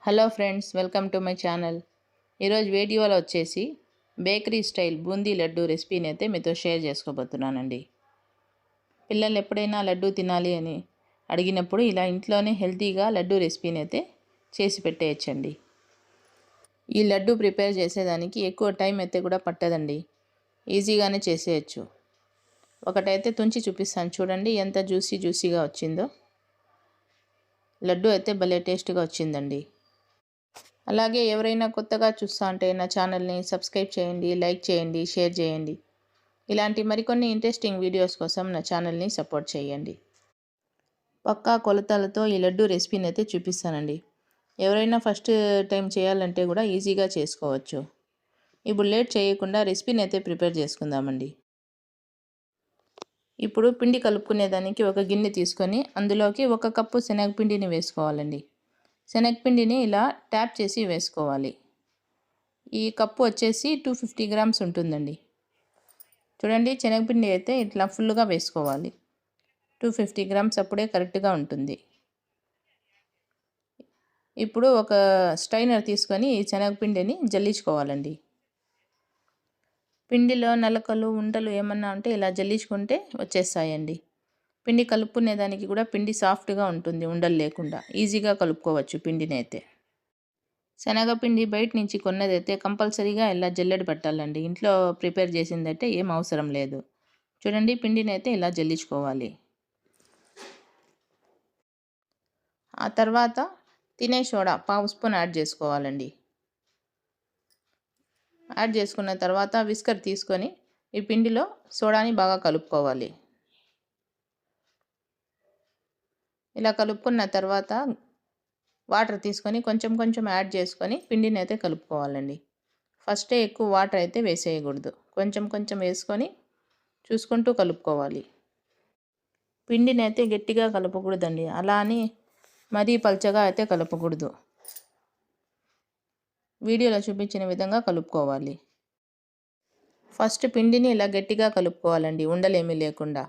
Hello friends, welcome to my channel. ఈరోజు వీడియోలో వచ్చేసి బేకరీ స్టైల్ బూందీ లడ్డు రెసిపీని అయితే మీతో షేర్ చేసుకోబోతున్నానండి. పిల్లలు ఎప్పుడైనా లడ్డు తినాలి అని అడిగినప్పుడు ఇలా ఇంట్లోనే హెల్తీగా లడ్డు రెసిపీని అయితే చేసి పెట్టేయచ్చండి. ఈ లడ్డు ప్రిపేర్ చేసేదానికి ఎక్కువ టైం అయితే కూడా పట్టదండి, ఈజీగానే చేసేయచ్చు. ఒకటైతే తుంచి చూపిస్తాను చూడండి, ఎంత జ్యూసీగా వచ్చిందో. లడ్డు అయితే భలే టేస్ట్గా వచ్చిందండి. అలాగే ఎవరైనా కొత్తగా చూస్తా అంటే నా ఛానల్ని సబ్స్క్రైబ్ చేయండి, లైక్ చేయండి, షేర్ చేయండి. ఇలాంటి మరికొన్ని ఇంట్రెస్టింగ్ వీడియోస్ కోసం నా ఛానల్ని సపోర్ట్ చేయండి. పక్కా కొలతలతో ఈ లడ్డు రెసిపీని అయితే చూపిస్తానండి. ఎవరైనా ఫస్ట్ టైం చేయాలంటే కూడా ఈజీగా చేసుకోవచ్చు. ఇప్పుడు లేట్ చేయకుండా రెసిపీని అయితే ప్రిపేర్ చేసుకుందామండి. ఇప్పుడు పిండి కలుపుకునేదానికి ఒక గిన్నె తీసుకొని అందులోకి 1 కప్పు శనగపిండిని వేసుకోవాలండి. శనగపిండిని ఇలా ట్యాప్ చేసి వేసుకోవాలి. ఈ కప్పు వచ్చేసి 250 గ్రామ్స్ ఉంటుందండి. చూడండి, శనగపిండి అయితే ఇట్లా ఫుల్గా వేసుకోవాలి. 250 గ్రామ్స్ అప్పుడే కరెక్ట్గా ఉంటుంది. ఇప్పుడు ఒక స్ట్రైనర్ తీసుకొని ఈ శనగపిండిని జల్లించుకోవాలండి. పిండిలో నలకలు ఉండలు ఏమన్నా ఉంటే ఇలా జల్లించుకుంటే వచ్చేస్తాయండి. పిండి కలుపుకునేదానికి కూడా పిండి సాఫ్ట్గా ఉంటుంది, ఉండలు లేకుండా ఈజీగా కలుపుకోవచ్చు పిండిని అయితే. శనగపిండి బయట నుంచి కొన్నదైతే కంపల్సరీగా ఇలా జల్లెడ పెట్టాలండి. ఇంట్లో ప్రిపేర్ చేసిందైతే ఏం అవసరం లేదు. చూడండి, పిండిని అయితే ఇలా జల్లించుకోవాలి. ఆ తర్వాత తినే సోడా 1/2 స్పూన్ యాడ్ చేసుకోవాలండి. యాడ్ చేసుకున్న తర్వాత విస్కర్ తీసుకొని ఈ పిండిలో సోడాని బాగా కలుపుకోవాలి. ఇలా కలుపుకున్న తర్వాత వాటర్ తీసుకొని కొంచెం యాడ్ చేసుకొని పిండిని అయితే కలుపుకోవాలండి. ఫస్టే ఎక్కువ వాటర్ అయితే వేసేయకూడదు, కొంచెం వేసుకొని చూసుకుంటూ కలుపుకోవాలి. పిండిని అయితే గట్టిగా కలపకూడదండి, అలా అని మరీ పల్చగా అయితే కలపకూడదు. వీడియోలో చూపించిన విధంగా కలుపుకోవాలి. ఫస్ట్ పిండిని ఇలా గట్టిగా కలుపుకోవాలండి, ఉండలేమీ లేకుండా.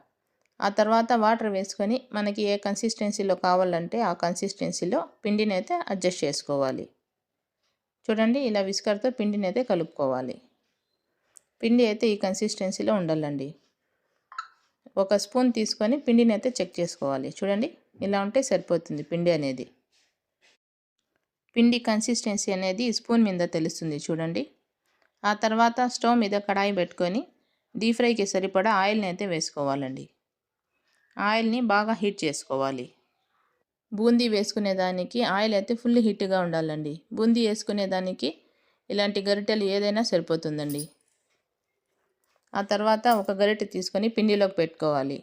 ఆ తర్వాత వాటర్ వేసుకొని మనకి ఏ కన్సిస్టెన్సీలో కావాలంటే ఆ కన్సిస్టెన్సీలో పిండిని అయితే అడ్జస్ట్ చేసుకోవాలి. చూడండి, ఇలా విస్కర్తో పిండిని అయితే కలుపుకోవాలి. పిండి అయితే ఈ కన్సిస్టెన్సీలో ఉండాలండి. 1 స్పూన్ తీసుకొని పిండిని అయితే చెక్ చేసుకోవాలి. చూడండి, ఇలా ఉంటే సరిపోతుంది పిండి అనేది. పిండి కన్సిస్టెన్సీ అనేది స్పూన్ మీద తెలుస్తుంది చూడండి. ఆ తర్వాత స్టవ్ మీద కడాయి పెట్టుకొని డీప్ ఫ్రైకి సరిపడా ఆయిల్ని అయితే వేసుకోవాలండి. ఆయిల్ని బాగా హీట్ చేసుకోవాలి. బూందీ వేసుకునేదానికి ఆయిల్ అయితే ఫుల్ హీట్గా ఉండాలండి. బూందీ వేసుకునేదానికి ఇలాంటి గరిటెలు ఏదైనా సరిపోతుందండి. ఆ తర్వాత ఒక గరిటె తీసుకొని పిండిలోకి పెట్టుకోవాలి.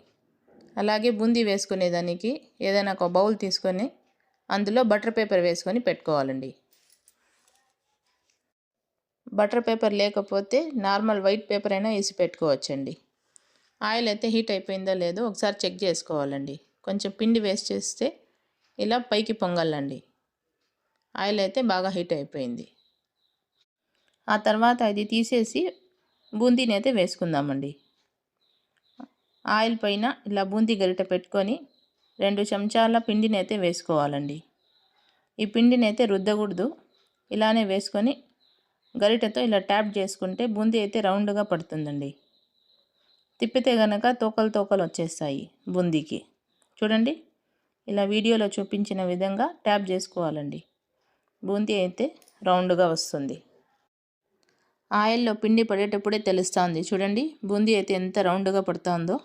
అలాగే బూందీ వేసుకునేదానికి ఏదైనా ఒక బౌల్ తీసుకొని అందులో బటర్ పేపర్ వేసుకొని పెట్టుకోవాలండి. బటర్ పేపర్ లేకపోతే నార్మల్ వైట్ పేపర్ అయినా వేసి పెట్టుకోవచ్చండి. ఆయిల్ అయితే హీట్ అయిపోయిందో లేదో ఒకసారి చెక్ చేసుకోవాలండి. కొంచెం పిండి వేస్ట్ చేస్తే ఇలా పైకి పొంగాలండి. ఆయిల్ అయితే బాగా హీట్ అయిపోయింది. ఆ తర్వాత ఇది తీసేసి బూందీని అయితే వేసుకుందామండి. ఆయిల్ పైన ఇలా బూందీ గరిటె పెట్టుకొని 2 చెంచాల పిండిని అయితే వేసుకోవాలండి. ఈ పిండిని అయితే రుద్దకూడదు, ఇలానే వేసుకొని గరిటెతో ఇలా ట్యాప్ చేసుకుంటే బూందీ అయితే రౌండ్గా పడుతుందండి. తిప్పితే కనుక తోకలు వచ్చేస్తాయి బూందీకి. చూడండి, ఇలా వీడియోలో చూపించిన విధంగా ట్యాప్ చేసుకోవాలండి. బూందీ అయితే రౌండ్గా వస్తుంది. ఆయిల్లో పిండి పడేటప్పుడే తెలుస్తుంది చూడండి, బూందీ అయితే ఎంత రౌండ్గా పడుతుందో.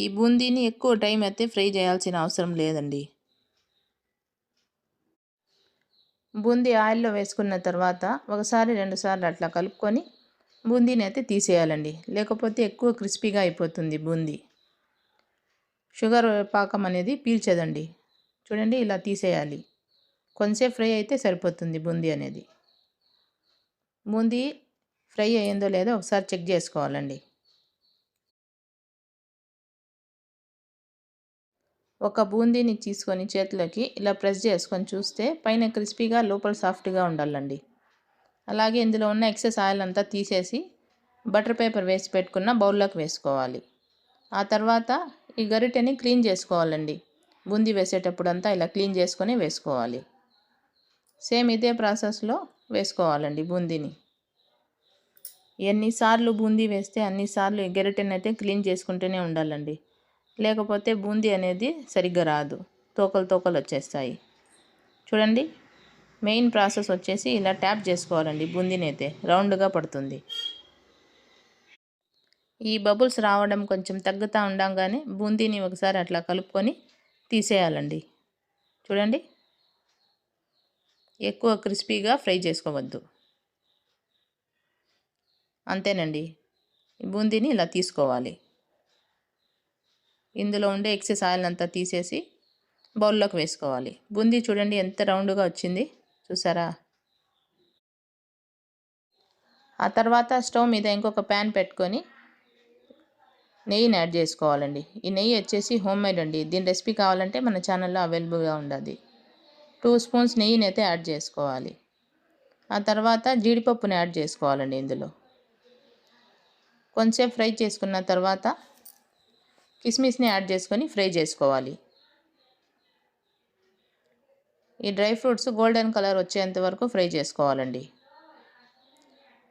ఈ బూందీని ఎక్కువ టైం అయితే ఫ్రై చేయాల్సిన అవసరం లేదండి. బూందీ ఆయిల్లో వేసుకున్న తర్వాత 1-2 సార్లు అట్లా కలుపుకొని బూందీని అయితే తీసేయాలండి, లేకపోతే ఎక్కువ క్రిస్పీగా అయిపోతుంది బూందీ. షుగర్ పాకం అనేది పీల్చదండి. చూడండి, ఇలా తీసేయాలి. కొంచెం ఫ్రై అయితే సరిపోతుంది బూందీ అనేది. బూందీ ఫ్రై అయ్యిందో లేదో ఒకసారి చెక్ చేసుకోవాలండి. ఒక బూందీని తీసుకొని చేతిలోకి ఇలా ప్రెస్ చేసుకొని చూస్తే పైన క్రిస్పీగా లోపల సాఫ్ట్గా ఉండాలండి. అలాగే ఇందులో ఉన్న ఎక్సెస్ ఆయిల్ అంతా తీసేసి బటర్ పేపర్ వేసి పెట్టుకున్న బౌల్లోకి వేసుకోవాలి. ఆ తర్వాత ఈ గరిటెని క్లీన్ చేసుకోవాలండి. బూందీ వేసేటప్పుడు అంతా ఇలా క్లీన్ చేసుకొని వేసుకోవాలి. సేమ్ ఇదే ప్రాసెస్లో వేసుకోవాలండి బూందీని. ఎన్నిసార్లు బూందీ వేస్తే అన్నిసార్లు గెరిటెనైతే క్లీన్ చేసుకుంటూనే ఉండాలండి. లేకపోతే బూందీ అనేది సరిగ్గా రాదు, తోకలు వచ్చేస్తాయి. చూడండి, మెయిన్ ప్రాసెస్ వచ్చేసి ఇలా ట్యాప్ చేసుకోవాలండి. బూందీని అయితే రౌండ్గా పడుతుంది. ఈ బబుల్స్ రావడం కొంచెం తగ్గుతూ ఉండంగానే బూందీని ఒకసారి అట్లా కలుపుకొని తీసేయాలండి. చూడండి, ఎక్కువ క్రిస్పీగా ఫ్రై చేసుకోవద్దు. అంతేనండి, బూందీని ఇలా తీసుకోవాలి. ఇందులో ఉండే ఎక్సెస్ ఆయిల్ అంతా తీసేసి బౌల్లోకి వేసుకోవాలి. బూందీ చూడండి ఎంత రౌండ్గా వచ్చింది, చూసారా? ఆ తర్వాత స్టవ్ మీద ఇంకొక ప్యాన్ పెట్టుకొని నెయ్యిని యాడ్ చేసుకోవాలండి. ఈ నెయ్యి వచ్చేసి హోమ్ మేడ్ అండి. దీని రెసిపీ కావాలంటే మన ఛానల్లో అవైలబుల్గా ఉండదు. 2 స్పూన్స్ నెయ్యిని అయితే యాడ్ చేసుకోవాలి. ఆ తర్వాత జీడిపప్పుని యాడ్ చేసుకోవాలండి. ఇందులో కొంచెం ఫ్రై చేసుకున్న తర్వాత కిస్మిస్ని యాడ్ చేసుకొని ఫ్రై చేసుకోవాలి. ఈ డ్రై ఫ్రూట్స్ గోల్డెన్ కలర్ వచ్చేంత వరకు ఫ్రై చేసుకోవాలండి.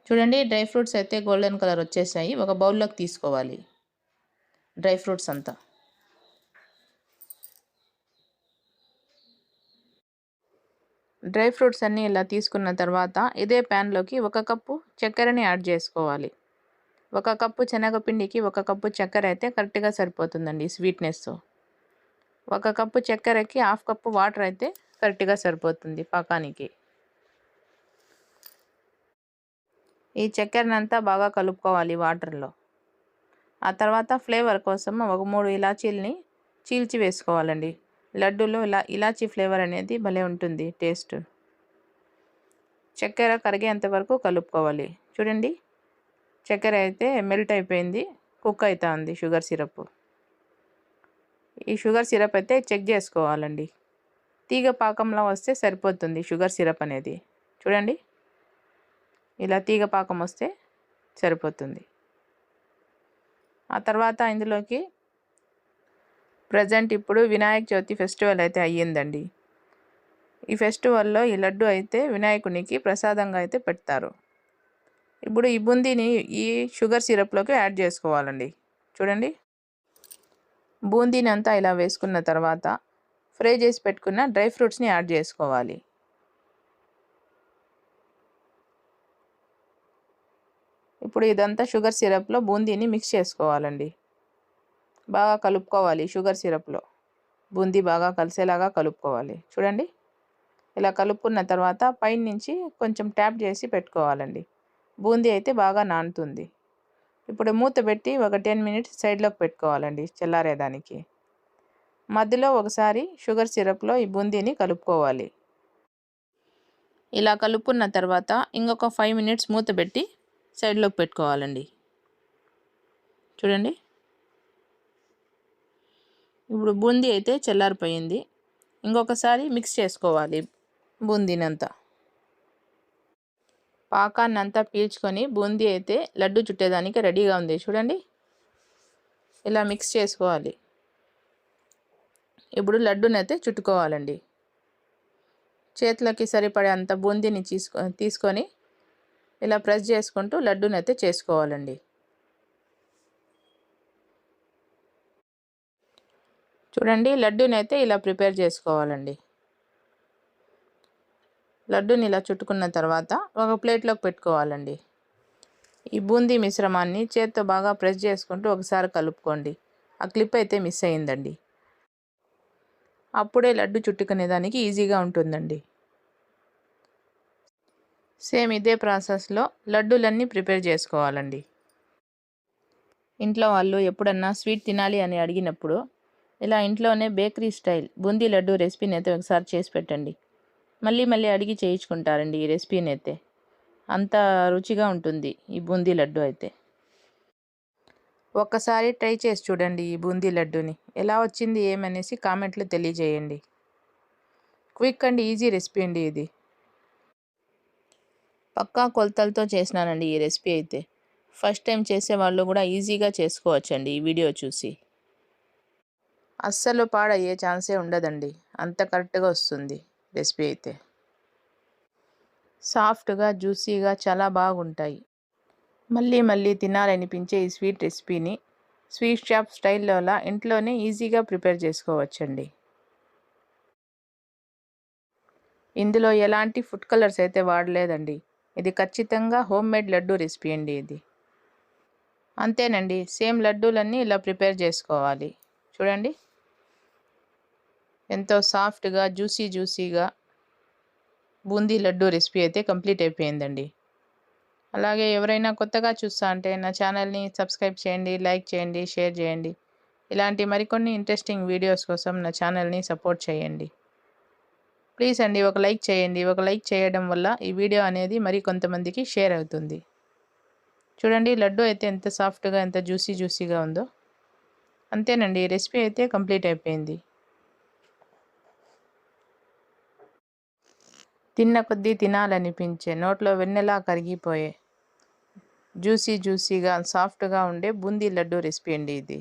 చూడండి, డ్రై ఫ్రూట్స్ అయితే గోల్డెన్ కలర్ వచ్చేసాయి. ఒక బౌల్లోకి తీసుకోవాలి డ్రై ఫ్రూట్స్ అంతా. డ్రై ఫ్రూట్స్ అన్నీ ఇలా తీసుకున్న తర్వాత ఇదే ప్యాన్లోకి 1 కప్పు చక్కెరని యాడ్ చేసుకోవాలి. 1 కప్పు శనగపిండికి 1 కప్పు చక్కెర అయితే కరెక్ట్గా సరిపోతుందండి స్వీట్నెస్. 1 కప్పు చక్కెరకి 1/2 కప్పు వాటర్ అయితే కరెక్ట్గా సరిపోతుంది పాకానికి. ఈ చక్కెరనంతా బాగా కలుపుకోవాలి వాటర్లో. ఆ తర్వాత ఫ్లేవర్ కోసం ఒక 3 ఇలాచీలని చీల్చి వేసుకోవాలండి. లడ్డూలో ఇలాచీ ఫ్లేవర్ అనేది భలే ఉంటుంది టేస్ట్. చక్కెర కరిగేంత వరకు కలుపుకోవాలి. చూడండి, చక్కెర అయితే మెల్ట్ అయిపోయింది, కుక్ అవుతా ఉంది షుగర్ సిరప్. ఈ షుగర్ సిరప్ అయితే చెక్ చేసుకోవాలండి. తీగ పాకంలో వస్తే సరిపోతుంది షుగర్ సిరప్ అనేది. చూడండి, ఇలా తీగ పాకం వస్తే సరిపోతుంది. ఆ తర్వాత ఇందులోకి ప్రజెంట్ ఇప్పుడు వినాయక చవితి ఫెస్టివల్ అయితే అయ్యిందండి. ఈ ఫెస్టివల్లో ఈ లడ్డు అయితే వినాయకునికి ప్రసాదంగా అయితే పెడతారు. ఇప్పుడు ఈ బూందీని ఈ షుగర్ సిరప్లోకి యాడ్ చేసుకోవాలండి. చూడండి, బూందీని అంతా ఇలా వేసుకున్న తర్వాత ఫ్రై చేసి పెట్టుకున్న డ్రై ఫ్రూట్స్ని యాడ్ చేసుకోవాలి. ఇప్పుడు ఇదంతా షుగర్ సిరప్లో బూందీని మిక్స్ చేసుకోవాలండి. బాగా కలుపుకోవాలి. షుగర్ సిరప్లో బూందీ బాగా కలిసేలాగా కలుపుకోవాలి. చూడండి, ఇలా కలుపుకున్న తర్వాత పైన నుంచి కొంచెం ట్యాప్ చేసి పెట్టుకోవాలండి. బూందీ అయితే బాగా నానుతుంది. ఇప్పుడు మూత పెట్టి ఒక 10 మినిట్స్ సైడ్లోకి పెట్టుకోవాలండి చల్లారేదానికి. మధ్యలో ఒకసారి షుగర్ సిరప్లో ఈ బూందీని కలుపుకోవాలి. ఇలా కలుపుకున్న తర్వాత ఇంకొక 5 మినిట్స్ మూత పెట్టి సైడ్లోకి పెట్టుకోవాలండి. చూడండి, ఇప్పుడు బూందీ అయితే చల్లారిపోయింది. ఇంకొకసారి మిక్స్ చేసుకోవాలి బూందీనంతా. పాకాన్ని అంతా పీల్చుకొని బూందీ అయితే లడ్డు చుట్టేదానికి రెడీగా ఉంది. చూడండి, ఇలా మిక్స్ చేసుకోవాలి. ఇప్పుడు లడ్డునైతే చుట్టుకోవాలండి. చేతులకి సరిపడే అంత బూందీని తీసుకొని ఇలా ప్రెస్ చేసుకుంటూ లడ్డునైతే చేసుకోవాలండి. చూడండి, లడ్డూనైతే ఇలా ప్రిపేర్ చేసుకోవాలండి. లడ్డూని ఇలా చుట్టుకున్న తర్వాత ఒక ప్లేట్లోకి పెట్టుకోవాలండి. ఈ బూందీ మిశ్రమాన్ని చేత్తో బాగా ప్రెస్ చేసుకుంటూ ఒకసారి కలుపుకోండి. ఆ క్లిప్ అయితే మిస్ అయిందండి. అప్పుడే లడ్డు చుట్టుకునేదానికి ఈజీగా ఉంటుందండి. సేమ్ ఇదే ప్రాసెస్లో లడ్డూలన్నీ ప్రిపేర్ చేసుకోవాలండి. ఇంట్లో వాళ్ళు ఎప్పుడన్నా స్వీట్ తినాలి అని అడిగినప్పుడు ఇలా ఇంట్లోనే బేకరీ స్టైల్ బూందీ లడ్డు రెసిపీని అయితే ఒకసారి చేసి పెట్టండి. మళ్ళీ అడిగి చేయించుకుంటారండి ఈ రెసిపీని అయితే. అంత రుచిగా ఉంటుంది ఈ బూందీ లడ్డు అయితే. ఒక్కసారి ట్రై చేసి చూడండి ఈ బూందీ లడ్డూని. ఎలా వచ్చింది ఏమనేసి కామెంట్లో తెలియజేయండి. క్విక్ అండ్ ఈజీ రెసిపీ అండి ఇది. పక్కా కొలతలతో చేసినానండి ఈ రెసిపీ అయితే. ఫస్ట్ టైం చేసేవాళ్ళు కూడా ఈజీగా చేసుకోవచ్చండి ఈ వీడియో చూసి. అస్సలు పాడయ్యే ఛాన్సే ఉండదండి, అంత కరెక్ట్గా వస్తుంది రెసిపీ అయితే. సాఫ్ట్గా జ్యూసీగా చాలా బాగుంటాయి. మళ్ళీ మళ్ళీ తినాలనిపించే ఈ స్వీట్ రెసిపీని స్వీట్ షాప్ స్టైల్లోలా ఇంట్లోనే ఈజీగా ప్రిపేర్ చేసుకోవచ్చండి. ఇందులో ఎలాంటి ఫుడ్ కలర్స్ అయితే వాడలేదండి. ఇది ఖచ్చితంగా హోమ్ మేడ్ లడ్డూ రెసిపీ అండి ఇది. అంతేనండి, సేమ్ లడ్డూలన్నీ ఇలా ప్రిపేర్ చేసుకోవాలి. చూడండి, ఎంతో సాఫ్ట్గా జ్యూసీగా బూందీ లడ్డూ రెసిపీ అయితే కంప్లీట్ అయిపోయిందండి. అలాగే ఎవరైనా కొత్తగా చూస్తా అంటే నా ఛానల్ని సబ్స్క్రైబ్ చేయండి, లైక్ చేయండి, షేర్ చేయండి. ఇలాంటి మరికొన్ని ఇంట్రెస్టింగ్ వీడియోస్ కోసం నా ఛానల్ని సపోర్ట్ చేయండి. ప్లీజ్ అండి, ఒక లైక్ చేయండి. ఒక లైక్ చేయడం వల్ల ఈ వీడియో అనేది మరి కొంతమందికి షేర్ అవుతుంది. చూడండి, లడ్డు అయితే ఎంత సాఫ్ట్గా ఎంత జ్యూసీగా ఉందో. అంతేనండి, రెసిపీ అయితే కంప్లీట్ అయిపోయింది. తిన్న కొద్దీ తినాలనిపించే, నోట్లో వెన్నెలా కరిగిపోయే జ్యూసీగా సాఫ్ట్గా ఉండే బూందీ లడ్డు రెసిపీ అండి ఇది.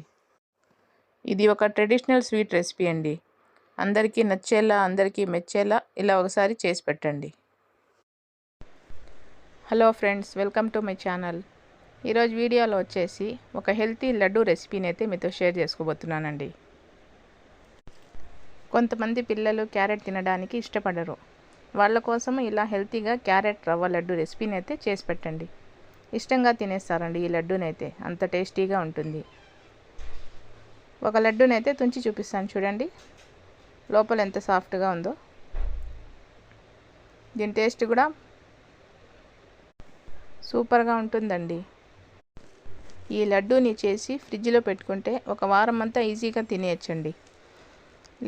ఇది ఒక ట్రెడిషనల్ స్వీట్ రెసిపీ అండి. అందరికీ నచ్చేలా, అందరికీ మెచ్చేలా ఇలా ఒకసారి చేసి పెట్టండి. Hello friends, welcome to my channel. ఈరోజు వీడియోలో వచ్చేసి ఒక హెల్తీ లడ్డు రెసిపీని అయితే మీతో షేర్ చేసుకోబోతున్నానండి. కొంతమంది పిల్లలు క్యారెట్ తినడానికి ఇష్టపడరు. వాళ్ళ కోసం ఇలా హెల్తీగా క్యారెట్ రవ్వ లడ్డు రెసిపీని అయితే చేసి పెట్టండి. ఇష్టంగా తినేస్తారండి ఈ లడ్డూనైతే, అంత టేస్టీగా ఉంటుంది. ఒక లడ్డూనైతే తుంచి చూపిస్తాను చూడండి, లోపల ఎంత సాఫ్ట్గా ఉందో. దీని టేస్ట్ కూడా సూపర్గా ఉంటుందండి. ఈ లడ్డూని చేసి ఫ్రిడ్జ్లో పెట్టుకుంటే ఒక వారం అంతా ఈజీగా తినేయచ్చండి.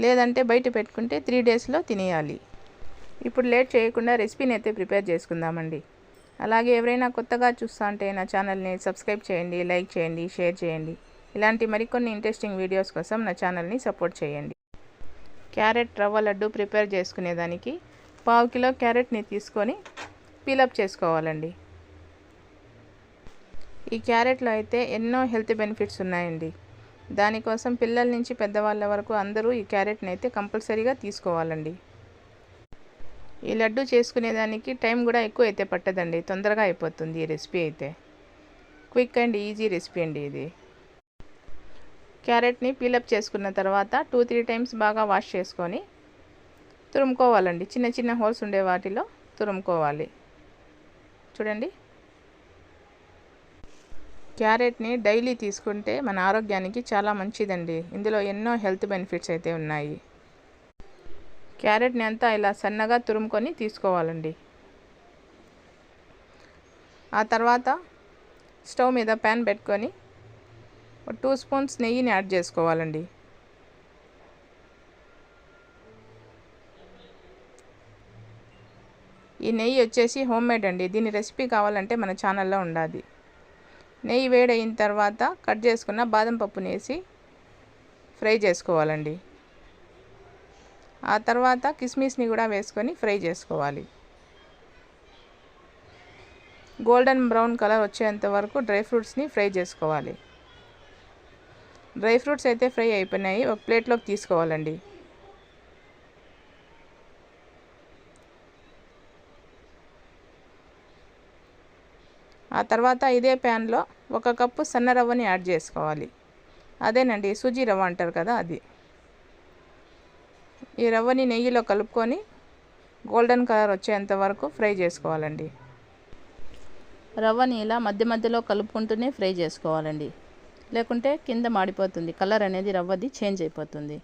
లేదంటే బయట పెట్టుకుంటే 3 డేస్లో తినేయాలి. ఇప్పుడు లేట్ చేయకుండా రెసిపీని అయితే ప్రిపేర్ చేసుకుందామండి. అలాగే ఎవరైనా కొత్తగా చూస్తా అంటే నా ఛానల్ని సబ్స్క్రైబ్ చేయండి, లైక్ చేయండి, షేర్ చేయండి. ఇలాంటి మరికొన్ని ఇంట్రెస్టింగ్ వీడియోస్ కోసం నా ఛానల్ని సపోర్ట్ చేయండి. క్యారెట్ రవ్వ లడ్డు ప్రిపేర్ చేసుకునేదానికి 1/2 కిలో క్యారెట్ని తీసుకొని పీలప్ చేసుకోవాలండి. ఈ క్యారెట్లో అయితే ఎన్నో హెల్త్ బెనిఫిట్స్ ఉన్నాయండి. దానికోసం పిల్లల నుంచి పెద్దవాళ్ళ వరకు అందరూ ఈ క్యారెట్ని అయితే కంపల్సరీగా తీసుకోవాలండి. ఈ లడ్డు చేసుకునేదానికి టైం కూడా ఎక్కువ అయితే పట్టదండి, తొందరగా అయిపోతుంది ఈ రెసిపీ అయితే. క్విక్ అండ్ ఈజీ రెసిపీ అండి ఇది. క్యారెట్ని పీలప్ చేసుకున్న తర్వాత 2-3 టైమ్స్ బాగా వాష్ చేసుకొని తురుముకోవాలండి. చిన్న చిన్న హోల్స్ ఉండే వాటిలో తురుముకోవాలి. చూడండి, క్యారెట్ని డైలీ తీసుకుంటే మన ఆరోగ్యానికి చాలా మంచిదండి. ఇందులో ఎన్నో హెల్త్ బెనిఫిట్స్ అయితే ఉన్నాయి. క్యారెట్ని అంతా ఇలా సన్నగా తురుముకొని తీసుకోవాలండి. ఆ తర్వాత స్టవ్ మీద ప్యాన్ పెట్టుకొని 2 స్పూన్స్ నెయ్యిని యాడ్ చేసుకోవాలండి. ఈ నెయ్యి వచ్చేసి హోమ్ మేడ్ అండి. దీని రెసిపీ కావాలంటే మన ఛానల్లో ఉండాలి. నెయ్యి వేడైన తర్వాత కట్ చేసుకున్న బాదం పప్పుని వేసి ఫ్రై చేసుకోవాలండి. ఆ తర్వాత కిస్మిస్ని కూడా వేసుకొని ఫ్రై చేసుకోవాలి. గోల్డెన్ బ్రౌన్ కలర్ వచ్చేంత వరకు డ్రై ఫ్రూట్స్ని ఫ్రై చేసుకోవాలి. డ్రై ఫ్రూట్స్ అయితే ఫ్రై అయిపోయినాయి, ఒక ప్లేట్లోకి తీసుకోవాలండి. ఆ తర్వాత ఇదే ప్యాన్లో 1 కప్పు సన్న రవ్వని యాడ్ చేసుకోవాలి. అదేనండి, సూజీ రవ్వ అంటారు కదా, అది. ఈ రవ్వని నెయ్యిలో కలుపుకొని గోల్డెన్ కలర్ వచ్చేంత వరకు ఫ్రై చేసుకోవాలండి. రవ్వని ఇలా మధ్య మధ్యలో కలుపుకుంటూనే ఫ్రై చేసుకోవాలండి, లేకుంటే కింద మాడిపోతుంది. కలర్ అనేది రవ్వది చేంజ్ అయిపోతుంది.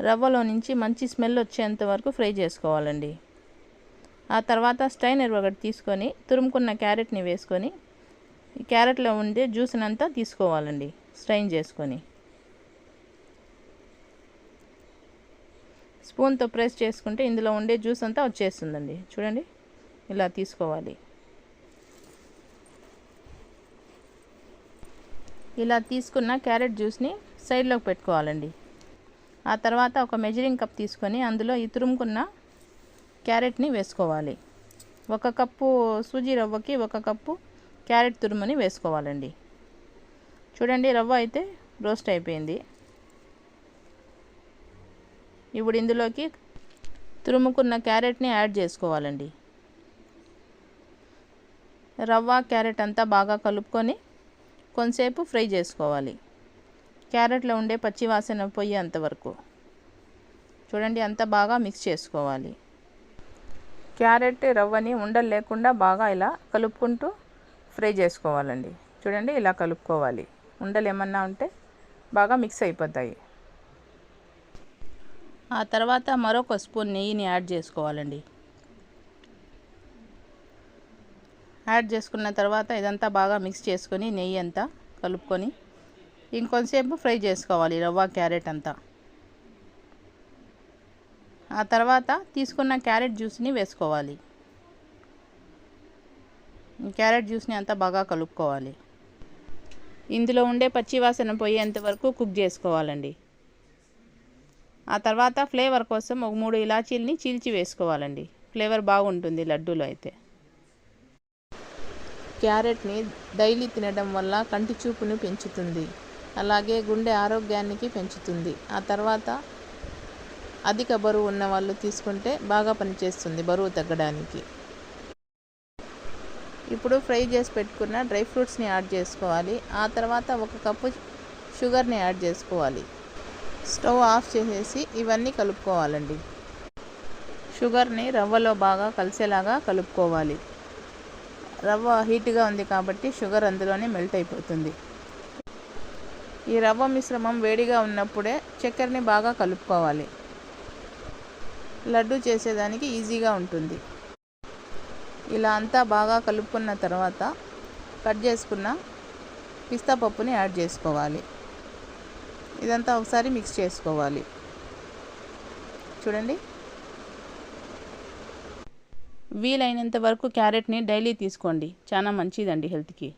రవ్వలో నుంచి మంచి స్మెల్ వచ్చేంత వరకు ఫ్రై చేసుకోవాలండి. ఆ తర్వాత స్ట్రైనర్ ఒకటి తీసుకొని తురుముకున్న క్యారెట్ని వేసుకొని ఈ క్యారెట్లో ఉండే జ్యూస్ని అంతా తీసుకోవాలండి, స్ట్రైన్ చేసుకొని. స్పూన్తో ప్రెస్ చేసుకుంటే ఇందులో ఉండే జ్యూస్ అంతా వచ్చేస్తుందండి. చూడండి, ఇలా తీసుకోవాలి. ఇలా తీసుకున్న క్యారెట్ జ్యూస్ని సైడ్లోకి పెట్టుకోవాలండి. ఆ తర్వాత ఒక మెజరింగ్ కప్ తీసుకొని అందులో ఈ తురుముకున్న క్యారెట్ని వేసుకోవాలి. 1 కప్పు సూజీ రవ్వకి 1 కప్పు క్యారెట్ తురుముని వేసుకోవాలండి. చూడండి, రవ్వ అయితే రోస్ట్ అయిపోయింది. ఇప్పుడు ఇందులోకి తురుముకున్న క్యారెట్ని యాడ్ చేసుకోవాలండి. రవ్వ క్యారెట్ అంతా బాగా కలుపుకొని కొంతసేపు ఫ్రై చేసుకోవాలి. క్యారెట్లో ఉండే పచ్చివాసన పోయేంతవరకు చూడండి, అంతా బాగా మిక్స్ చేసుకోవాలి. క్యారెట్ రవ్వని ఉండలు లేకుండా బాగా ఇలా కలుపుకుంటూ ఫ్రై చేసుకోవాలండి. చూడండి, ఇలా కలుపుకోవాలి. ఉండలు ఏమన్నా ఉంటే బాగా మిక్స్ అయిపోతాయి. ఆ తర్వాత మరొక స్పూన్ నెయ్యిని యాడ్ చేసుకోవాలండి. యాడ్ చేసుకున్న తర్వాత ఇదంతా బాగా మిక్స్ చేసుకొని నెయ్యి అంతా కలుపుకొని ఇంకొంతసేపు ఫ్రై చేసుకోవాలి రవ్వ క్యారెట్ అంతా. ఆ తర్వాత తీసుకున్న క్యారెట్ జ్యూస్ని వేసుకోవాలి. క్యారెట్ జ్యూస్ని అంతా బాగా కలుపుకోవాలి. ఇందులో ఉండే పచ్చివాసన పోయేంత వరకు కుక్ చేసుకోవాలండి. ఆ తర్వాత ఫ్లేవర్ కోసం ఒక 3 ఇలాచీలని చీల్చి వేసుకోవాలండి. ఫ్లేవర్ బాగుంటుంది లడ్డూలో అయితే. క్యారెట్ని డైలీ తినడం వల్ల కంటి చూపును పెంచుతుంది, అలాగే గుండె ఆరోగ్యానికి పెంచుతుంది. ఆ తర్వాత అధిక బరువు ఉన్న వాళ్ళు తీసుకుంటే బాగా పనిచేస్తుంది బరువు తగ్గడానికి. ఇప్పుడు ఫ్రై చేసి పెట్టుకున్న డ్రై ఫ్రూట్స్ని యాడ్ చేసుకోవాలి. ఆ తర్వాత 1 కప్పు షుగర్ని యాడ్ చేసుకోవాలి. స్టవ్ ఆఫ్ చేసేసి ఇవన్నీ కలుపుకోవాలండి. షుగర్ని రవ్వలో బాగా కలిసేలాగా కలుపుకోవాలి. రవ్వ హీట్గా ఉంది కాబట్టి షుగర్ అందులోనే మెల్ట్ అయిపోతుంది. ఈ రవ్వ మిశ్రమం వేడిగా ఉన్నప్పుడే చక్కెరని బాగా కలుపుకోవాలి. లడ్డు చేసేదానికి ఈజీగా ఉంటుంది. ఇలా అంతా బాగా కలుపుకున్న తర్వాత కట్ చేసుకున్న పిస్తా పప్పుని యాడ్ చేసుకోవాలి. ఇదంతా ఒకసారి మిక్స్ చేసుకోవాలి. చూడండి, వీలైనంత వరకు క్యారెట్ని డైలీ తీసుకోండి, చాలా మంచిదండి హెల్త్కి.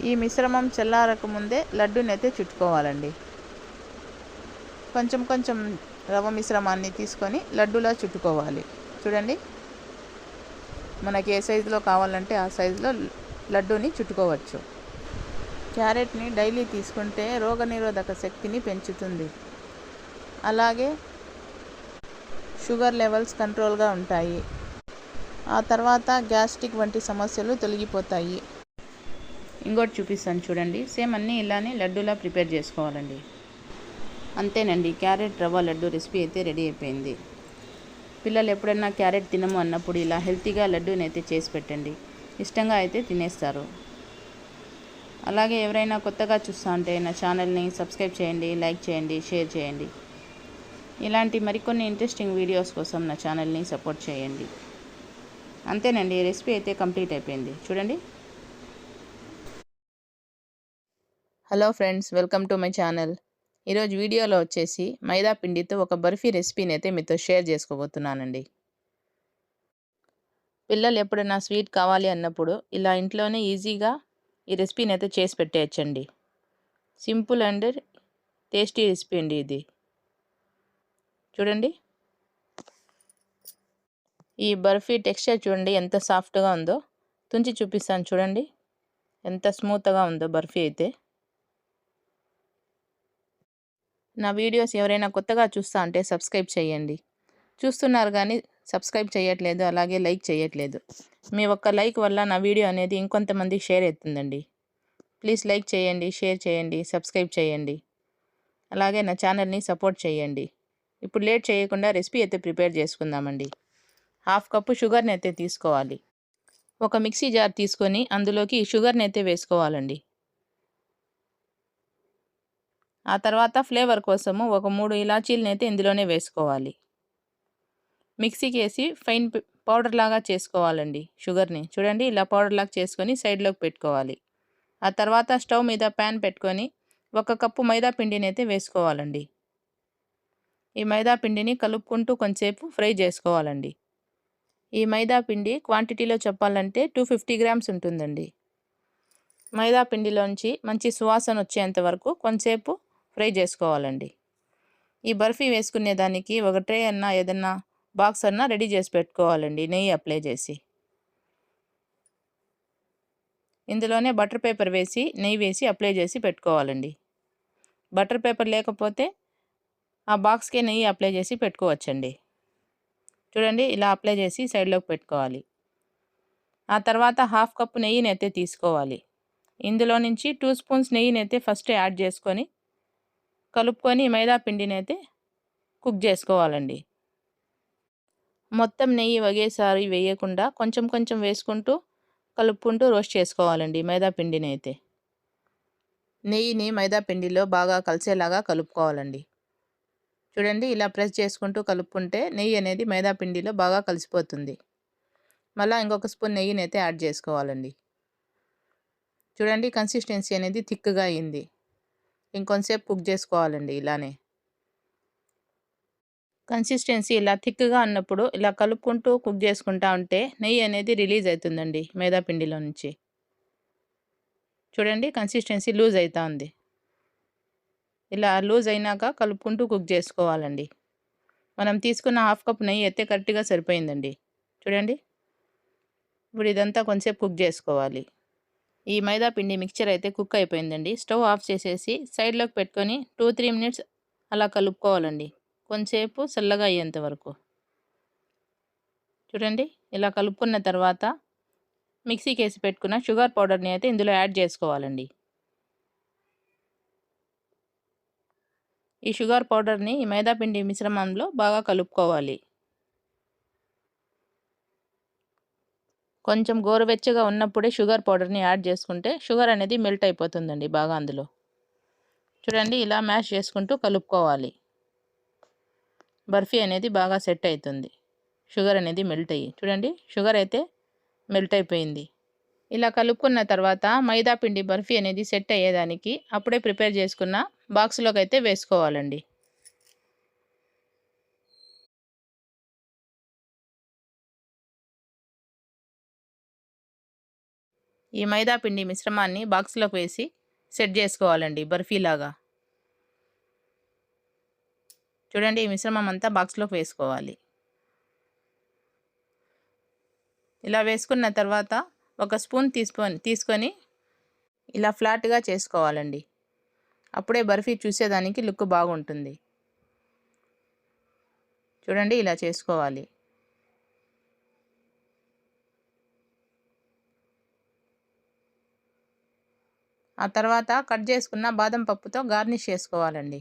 ఈ మిశ్రమం చల్లారక ముందే లడ్డూని అయితే చుట్టుకోవాలండి. కొంచెం కొంచెం రవ్వ మిశ్రమాన్ని తీసుకొని లడ్డూలా చుట్టుకోవాలి. చూడండి, మనకి ఏ సైజులో కావాలంటే ఆ సైజులో లడ్డూని చుట్టుకోవచ్చు. క్యారెట్ని డైలీ తీసుకుంటే రోగనిరోధక శక్తిని పెంచుతుంది, అలాగే షుగర్ లెవెల్స్ కంట్రోల్గా ఉంటాయి. ఆ తర్వాత గ్యాస్ట్రిక్ వంటి సమస్యలు తొలగిపోతాయి. ఇంకోటి చూపిస్తాను చూడండి, సేమ్ అన్నీ ఇలానే లడ్డూలా ప్రిపేర్ చేసుకోవాలండి. అంతేనండి, క్యారెట్ రవ్వ లడ్డు రెసిపీ అయితే రెడీ అయిపోయింది. పిల్లలు ఎప్పుడైనా క్యారెట్ తినము అన్నప్పుడు ఇలా హెల్తీగా లడ్డూని అయితే చేసి పెట్టండి, ఇష్టంగా అయితే తినేస్తారు. అలాగే ఎవరైనా కొత్తగా చూస్తా ఉంటే నా ఛానల్ని సబ్స్క్రైబ్ చేయండి, లైక్ చేయండి, షేర్ చేయండి. ఇలాంటి మరికొన్ని ఇంట్రెస్టింగ్ వీడియోస్ కోసం నా ఛానల్ని సపోర్ట్ చేయండి. అంతేనండి, ఈ రెసిపీ అయితే కంప్లీట్ అయిపోయింది. చూడండి. Hello friends, welcome to my channel. ఈరోజు వీడియోలో వచ్చేసి మైదా పిండితో ఒక బర్ఫీ రెసిపీని అయితే మీతో షేర్ చేసుకోబోతున్నానండి. పిల్లలు ఎప్పుడైనా స్వీట్ కావాలి అన్నప్పుడు ఇలా ఇంట్లోనే ఈజీగా ఈ రెసిపీని అయితే చేసి పెట్టేయచ్చండి. సింపుల్ అండ్ టేస్టీ రెసిపీ అండి ఇది. చూడండి, ఈ బర్ఫీ టెక్స్చర్ చూడండి ఎంత సాఫ్ట్గా ఉందో. తుంచి చూపిస్తాను చూడండి, ఎంత స్మూత్గా ఉందో బర్ఫీ అయితే. నా వీడియోస్ ఎవరైనా కొత్తగా చూస్తా అంటే సబ్స్క్రైబ్ చేయండి. చూస్తున్నారు కానీ సబ్స్క్రైబ్ చేయట్లేదు, అలాగే లైక్ చేయట్లేదు. మీ ఒక్క లైక్ వల్ల నా వీడియో అనేది ఇంకొంతమందికి షేర్ అవుతుందండి. ప్లీజ్ లైక్ చేయండి, షేర్ చేయండి, సబ్స్క్రైబ్ చేయండి, అలాగే నా ఛానల్ని సపోర్ట్ చేయండి. ఇప్పుడు లేట్ చేయకుండా రెసిపీ అయితే ప్రిపేర్ చేసుకుందామండి. 1/2 కప్పు షుగర్ని అయితే తీసుకోవాలి. ఒక మిక్సీ జార్ తీసుకొని అందులోకి షుగర్ని అయితే వేసుకోవాలండి. ఆ తర్వాత ఫ్లేవర్ కోసము ఒక 3 ఇలాచీలను అయితే ఇందులోనే వేసుకోవాలి. మిక్సీకి వేసి ఫైన్ పౌడర్ లాగా చేసుకోవాలండి షుగర్ని. చూడండి, ఇలా పౌడర్ లాగా చేసుకొని సైడ్లోకి పెట్టుకోవాలి. ఆ తర్వాత స్టవ్ మీద ప్యాన్ పెట్టుకొని 1 కప్పు మైదా పిండిని అయితే వేసుకోవాలండి. ఈ మైదా పిండిని కలుపుకుంటూ కొంచెంసేపు ఫ్రై చేసుకోవాలండి. ఈ మైదా పిండి క్వాంటిటీలో చెప్పాలంటే 250 గ్రామ్స్ ఉంటుందండి. మైదా పిండిలోంచి మంచి సువాసన వచ్చేంత వరకు కొంచెంసేపు ఫ్రై చేసుకోవాలండి. ఈ బర్ఫీ వేసుకునే దానికి ఒక ట్రే అన్నా ఏదన్నా బాక్స్ అన్నా రెడీ చేసి పెట్టుకోవాలండి, నెయ్యి అప్లై చేసి. ఇందులోనే బటర్ పేపర్ వేసి నెయ్యి వేసి అప్లై చేసి పెట్టుకోవాలండి. బటర్ పేపర్ లేకపోతే ఆ బాక్స్కే నెయ్యి అప్లై చేసి పెట్టుకోవచ్చండి. చూడండి ఇలా అప్లై చేసి సైడ్లోకి పెట్టుకోవాలి. ఆ తర్వాత 1/2 కప్పు నెయ్యినైతే తీసుకోవాలి. ఇందులో నుంచి 2 స్పూన్స్ నెయ్యినైతే ఫస్ట్ యాడ్ చేసుకొని కలుపుకొని మైదా పిండినైతే కుక్ చేసుకోవాలండి. మొత్తం నెయ్యి ఒకేసారి వేయకుండా కొంచెం కొంచెం వేసుకుంటూ కలుపుకుంటూ రోస్ట్ చేసుకోవాలండి మైదా పిండినైతే. నెయ్యిని మైదా పిండిలో బాగా కలిసేలాగా కలుపుకోవాలండి. చూడండి ఇలా ప్రెస్ చేసుకుంటూ కలుపుకుంటే నెయ్యి అనేది మైదా పిండిలో బాగా కలిసిపోతుంది. మళ్ళీ ఇంకొక స్పూన్ నెయ్యినైతే యాడ్ చేసుకోవాలండి. చూడండి కన్సిస్టెన్సీ అనేది థిక్గా అయింది. ఇంకొంతసేపు కుక్ చేసుకోవాలండి ఇలానే. కన్సిస్టెన్సీ ఇలా థిక్గా ఉన్నప్పుడు ఇలా కలుపుకుంటూ కుక్ చేసుకుంటా ఉంటే నెయ్యి అనేది రిలీజ్ అవుతుందండి మైదా పిండిలో నుంచి. చూడండి కన్సిస్టెన్సీ లూజ్ అవుతా ఉంది. ఇలా లూజ్ అయినాక కలుపుకుంటూ కుక్ చేసుకోవాలండి. మనం తీసుకున్న 1/2 కప్ నెయ్యి అయితే కరెక్ట్గా సరిపోయిందండి. చూడండి ఇప్పుడు ఇదంతా కొంచెంసేపు కుక్ చేసుకోవాలి. ఈ మైదా పిండి మిక్చర్ అయితే కుక్ అయిపోయిందండి. స్టవ్ ఆఫ్ చేసేసి సైడ్లోకి పెట్టుకొని 2-3 మినిట్స్ అలా కలుపుకోవాలండి. కొంచెంసేపు చల్లగా అయ్యేంత వరకు. చూడండి ఇలా కలుపుకున్న తర్వాత మిక్సీకి వేసి పెట్టుకున్న షుగర్ పౌడర్ని అయితే ఇందులో యాడ్ చేసుకోవాలండి. ఈ షుగర్ పౌడర్ని ఈ మైదా పిండి మిశ్రమంలో బాగా కలుపుకోవాలి. కొంచెం గోరువెచ్చగా ఉన్నప్పుడే షుగర్ పౌడర్ని యాడ్ చేసుకుంటే షుగర్ అనేది మెల్ట్ అయిపోతుందండి బాగా అందులో. చూడండి ఇలా మ్యాష్ చేసుకుంటూ కలుపుకోవాలి. బర్ఫీ అనేది బాగా సెట్ అవుతుంది. షుగర్ అనేది మెల్ట్ అయ్యి చూడండి షుగర్ అయితే మెల్ట్ అయిపోయింది. ఇలా కలుపుకున్న తర్వాత మైదా పిండి బర్ఫీ అనేది సెట్ అయ్యేదానికి అప్పుడే ప్రిపేర్ చేసుకున్న బాక్స్లోకి అయితే వేసుకోవాలండి. ఈ మైదా పిండి మిశ్రమాన్ని బాక్స్లోకి వేసి సెట్ చేసుకోవాలండి బర్ఫీలాగా. చూడండి ఈ మిశ్రమం అంతా బాక్స్లోకి వేసుకోవాలి. ఇలా వేసుకున్న తర్వాత ఒక స్పూన్ తీసుకొని ఇలా ఫ్లాట్గా చేసుకోవాలండి. అప్పుడే బర్ఫీ చూసేదానికి లుక్ బాగుంటుంది. చూడండి ఇలా చేసుకోవాలి. ఆ తర్వాత కట్ చేసుకున్న బాదం పప్పుతో గార్నిష్ చేసుకోవాలండి.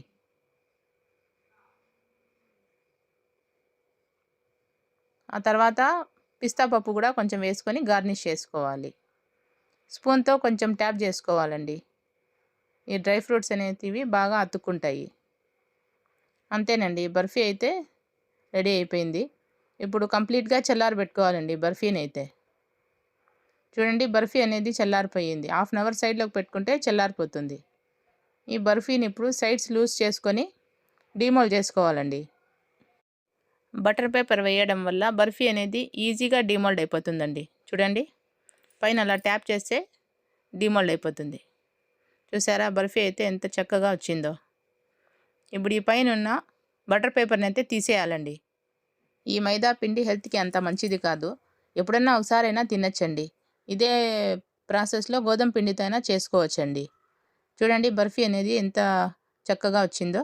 ఆ తర్వాత పిస్తా పప్పు కూడా కొంచెం వేసుకొని గార్నిష్ చేసుకోవాలి. స్పూన్తో కొంచెం ట్యాప్ చేసుకోవాలండి. ఈ డ్రై ఫ్రూట్స్ అనేటివి బాగా అతుక్కుంటాయి. అంతేనండి బర్ఫీ అయితే రెడీ అయిపోయింది. ఇప్పుడు కంప్లీట్గా చల్లారబెట్టుకోవాలండి బర్ఫీని అయితే. చూడండి బర్ఫీ అనేది చల్లారిపోయింది. 1/2 అవర్ సైడ్లోకి పెట్టుకుంటే చల్లారిపోతుంది. ఈ బర్ఫీని ఇప్పుడు సైడ్స్ లూజ్ చేసుకొని డీమోల్డ్ చేసుకోవాలండి. బటర్ పేపర్ వేయడం వల్ల బర్ఫీ అనేది ఈజీగా డీమోల్డ్ అయిపోతుందండి. చూడండి పైన అలా ట్యాప్ చేస్తే డీమోల్డ్ అయిపోతుంది. చూసారా బర్ఫీ అయితే ఎంత చక్కగా వచ్చిందో. ఇప్పుడు ఈ పైన ఉన్న బటర్ పేపర్ని అయితే తీసేయాలండి. ఈ మైదా పిండి హెల్త్కి అంత మంచిది కాదు. ఎప్పుడన్నా ఒకసారైనా తినచ్చండి. ఇదే ప్రాసెస్లో గోధుమ పిండితో అయినా చేసుకోవచ్చండి. చూడండి బర్ఫీ అనేది ఎంత చక్కగా వచ్చిందో.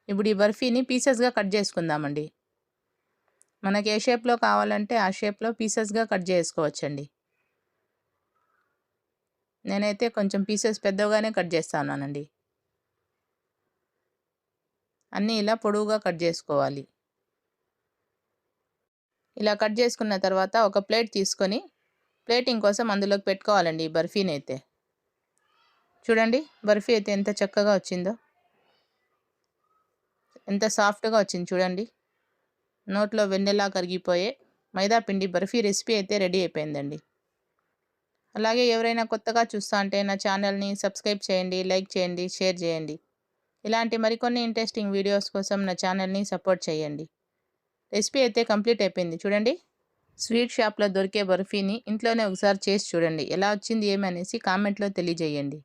ఇప్పుడు ఈ బర్ఫీని పీసెస్గా కట్ చేసుకుందామండి. మనకి ఏ షేప్లో కావాలంటే ఆ షేప్లో పీసెస్గా కట్ చేసుకోవచ్చండి. నేనైతే కొంచెం పీసెస్ పెద్దగానే కట్ చేస్తున్నానండి. అన్నీ ఇలా పొడవుగా కట్ చేసుకోవాలి. ఇలా కట్ చేసుకున్న తర్వాత ఒక ప్లేట్ తీసుకొని ప్లేటింగ్ కోసం అందులోకి పెట్టుకోవాలండి ఈ బర్ఫీని అయితే. చూడండి బర్ఫీ అయితే ఎంత చక్కగా వచ్చిందో, ఎంత సాఫ్ట్గా వచ్చింది చూడండి. నోట్లో వెన్నెలా కరిగిపోయే మైదా పిండి బర్ఫీ రెసిపీ అయితే రెడీ అయిపోయిందండి. అలాగే ఎవరైనా కొత్తగా చూస్తా అంటే నా ఛానల్ని సబ్స్క్రైబ్ చేయండి, లైక్ చేయండి, షేర్ చేయండి. ఇలాంటి మరికొన్ని ఇంట్రెస్టింగ్ వీడియోస్ కోసం నా ఛానల్ని సపోర్ట్ చేయండి. రెసిపీ అయితే కంప్లీట్ అయిపోయింది చూడండి. స్వీట్ షాప్లో దొరికే బర్ఫీని ఇంట్లోనే ఒకసారి చేసి చూడండి. ఎలా వచ్చింది ఏమనేసి కామెంట్లో తెలియజేయండి.